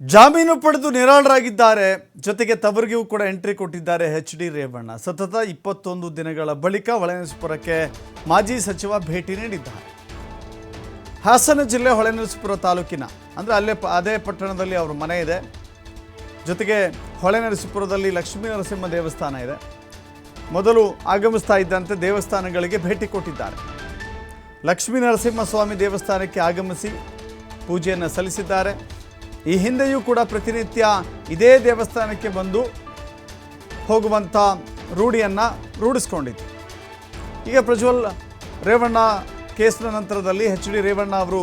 ಜಾಮೀನು ಪಡೆದು ನಿರಾಳರಾಗಿದ್ದಾರೆ. ಜೊತೆಗೆ ತವರಿಗೂ ಕೂಡ ಎಂಟ್ರಿ ಕೊಟ್ಟಿದ್ದಾರೆ ಎಚ್.ಡಿ. ರೇವಣ್ಣ. ಸತತ 21 ದಿನಗಳ ಬಳಿಕ ಹೊಳೆನರಸೀಪುರಕ್ಕೆ ಮಾಜಿ ಸಚಿವ ಭೇಟಿ ನೀಡಿದ್ದಾರೆ. ಹಾಸನ ಜಿಲ್ಲೆ ಹೊಳೆನರಸೀಪುರ ತಾಲೂಕಿನ ಅದೇ ಪಟ್ಟಣದಲ್ಲಿ ಅವರ ಮನೆ ಇದೆ. ಜೊತೆಗೆ ಹೊಳೆನರಸೀಪುರದಲ್ಲಿ ಲಕ್ಷ್ಮೀ ನರಸಿಂಹ ದೇವಸ್ಥಾನ ಇದೆ. ಮೊದಲು ಆಗಮಿಸ್ತಾ ಇದ್ದಂತೆ ದೇವಸ್ಥಾನಗಳಿಗೆ ಭೇಟಿ ಕೊಟ್ಟಿದ್ದಾರೆ. ಲಕ್ಷ್ಮೀ ನರಸಿಂಹ ಸ್ವಾಮಿ ದೇವಸ್ಥಾನಕ್ಕೆ ಆಗಮಿಸಿ ಪೂಜೆಯನ್ನು ಸಲ್ಲಿಸಿದ್ದಾರೆ. ಈ ಹಿಂದೆಯೂ ಕೂಡ ಪ್ರತಿನಿತ್ಯ ಇದೇ ದೇವಸ್ಥಾನಕ್ಕೆ ಬಂದು ಹೋಗುವಂಥ ರೂಢಿಯನ್ನು ರೂಢಿಸ್ಕೊಂಡಿತ್ತು. ಈಗ ಪ್ರಜ್ವಲ್ ರೇವಣ್ಣ ಕೇಸ್ನ ನಂತರದಲ್ಲಿ ಎಚ್.ಡಿ. ರೇವಣ್ಣ ಅವರು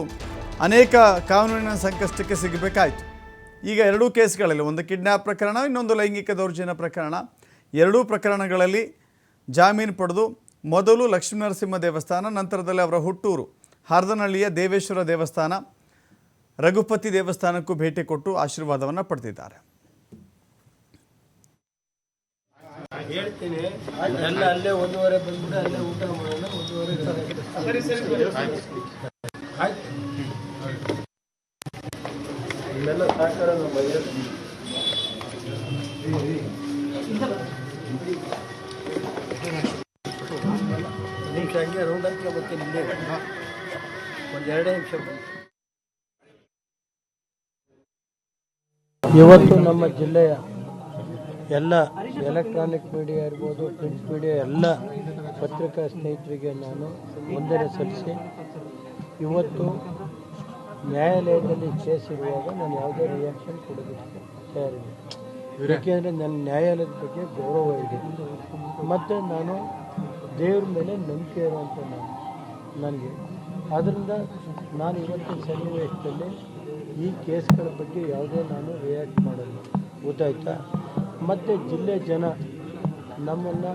ಅನೇಕ ಕಾನೂನಿನ ಸಂಕಷ್ಟಕ್ಕೆ ಸಿಗಬೇಕಾಯಿತು. ಈಗ ಎರಡೂ ಕೇಸ್ಗಳಲ್ಲಿ, ಒಂದು ಕಿಡ್ನ್ಯಾಪ್ ಪ್ರಕರಣ, ಇನ್ನೊಂದು ಲೈಂಗಿಕ ದೌರ್ಜನ್ಯ ಪ್ರಕರಣ, ಎರಡೂ ಪ್ರಕರಣಗಳಲ್ಲಿ ಜಾಮೀನು ಪಡೆದು ಮೊದಲು ಲಕ್ಷ್ಮೀ ನರಸಿಂಹ ದೇವಸ್ಥಾನ, ನಂತರದಲ್ಲಿ ಅವರ ಹುಟ್ಟೂರು ಹಾರದನಹಳ್ಳಿಯ ದೇವೇಶ್ವರ ದೇವಸ್ಥಾನ, ರಘುಪತಿ ದೇವಸ್ಥಾನಕ್ಕೂ ಭೇಟಿ ಕೊಟ್ಟು ಆಶೀರ್ವಾದವನ್ನು ಪಡೆದಿದ್ದಾರೆ. ಇವತ್ತು ನಮ್ಮ ಜಿಲ್ಲೆಯ ಎಲ್ಲ ಎಲೆಕ್ಟ್ರಾನಿಕ್ ಮೀಡಿಯಾ ಇರ್ಬೋದು, ಪ್ರಿಂಟ್ ಮೀಡಿಯಾ, ಎಲ್ಲ ಪತ್ರಿಕಾ ಸ್ನೇಹಿತರಿಗೆ ನಾನು ವಂದನೆ ಸಲ್ಲಿಸಿ, ಇವತ್ತು ನ್ಯಾಯಾಲಯದಲ್ಲಿ ಕೇಸ್ ಇರುವಾಗ ನಾನು ಯಾವುದೇ ರಿಯಾಕ್ಷನ್ ಕೊಡೋದಕ್ಕೆ ತಯಾರಿಲ್ಲ. ಏಕೆಂದರೆ ನನ್ನ ನ್ಯಾಯಾಲಯದ ಬಗ್ಗೆ ಗೌರವ ಇದೆ ಮತ್ತು ನಾನು ದೇವ್ರ ಮೇಲೆ ನಂಬಿಕೆ ಇರುವಂಥ ನನಗೆ. ಆದ್ದರಿಂದ ನಾನು ಇವತ್ತಿನ ಸನ್ನಿವೇಶದಲ್ಲಿ ಈ ಕೇಸ್ಗಳ ಬಗ್ಗೆ ಯಾವುದೇ ನಾನು ರಿಯಾಕ್ಟ್ ಮಾಡಲ್ಲ, ಗೊತ್ತಾಯ್ತಾ. ಮತ್ತು ಜಿಲ್ಲೆ ಜನ ನಮ್ಮನ್ನು,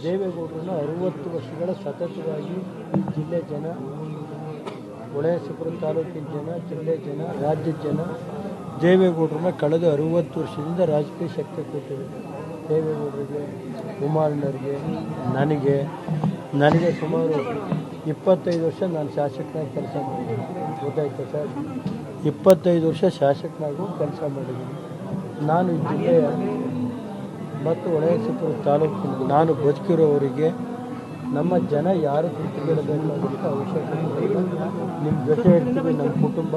ದೇವೇಗೌಡರನ್ನ 60 ವರ್ಷಗಳ ಸತತವಾಗಿ ಈ ಜಿಲ್ಲೆ ಜನ, ಹೊಳೆನರಸೀಪುರ ತಾಲೂಕಿನ ಜನ, ಜಿಲ್ಲೆ ಜನ, ರಾಜ್ಯದ ಜನ ದೇವೇಗೌಡರನ್ನ ಕಳೆದ 60 ವರ್ಷದಿಂದ ರಾಜಕೀಯ ಶಕ್ತಿ ಕೊಟ್ಟಿದೆ. ದೇವೇಗೌಡರಿಗೆ, ಕುಮಾರಣ್ಣರಿಗೆ, ನನಗೆ ಸುಮಾರು 25 ವರ್ಷ ನಾನು ಶಾಸಕನಾಗಿ ಕೆಲಸ ಮಾಡಿದ್ದೀನಿ, ಗೊತ್ತಾಯ್ತಾ ಸರ್. 25 ವರ್ಷ ಶಾಸಕನಾಗೂ ಕೆಲಸ ಮಾಡಿದ್ದೀನಿ. ನಾನು ಈ ಜಿಲ್ಲೆಯ ಮತ್ತು ಹೊಳೆನರಸೀಪುರ ತಾಲೂಕಿನ ನಾನು ಬದುಕಿರೋವರಿಗೆ ನಮ್ಮ ಜನ ಯಾರು ತೃಪ್ತಿಗೆಡಬೇಕಾದಂಥ ಅವಶ್ಯಕತೆ ಇಲ್ಲ. ನಿಮ್ಮ ಜೊತೆ ಇರ್ತೀವಿ, ನಮ್ಮ ಕುಟುಂಬ,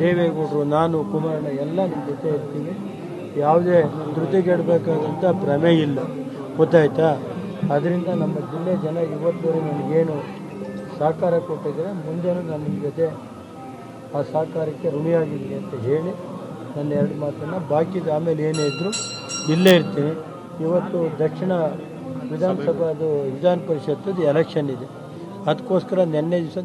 ದೇವೇಗೌಡರು, ನಾನು, ಕುಮಾರಣ್ಣ ಎಲ್ಲ ನಿಮ್ಮ ಜೊತೆ ಇರ್ತೀವಿ. ಯಾವುದೇ ಧೃತಿಗೆಡಬೇಕಾದಂಥ ಭ್ರಮೆ ಇಲ್ಲ, ಗೊತ್ತಾಯ್ತಾ. ಅದರಿಂದ ನಮ್ಮ ಜಿಲ್ಲೆ ಜನ ಇವತ್ತುವರೆಗೆ ನನಗೇನು ಸಹಕಾರ ಕೊಟ್ಟಿದ್ದಾರೆ, ಮುಂದೆನೂ ನಾನು ನಿಮ್ಮ ಜೊತೆ ಆ ಸಹಕಾರಕ್ಕೆ ಋಣಿಯಾಗಿದ್ದೀನಿ ಅಂತ ಹೇಳಿ ನನ್ನ 2 ಮಾತನ್ನು ಬಾಕಿದ ಆಮೇಲೆ ಏನೇ ಇದ್ದರೂ ಇಲ್ಲೇ ಇರ್ತೀನಿ. ಇವತ್ತು ದಕ್ಷಿಣ ವಿಧಾನ ಪರಿಷತ್ತು ಎಲೆಕ್ಷನ್ ಇದೆ, ಅದಕ್ಕೋಸ್ಕರ ನಿನ್ನೆ ದಿವಸ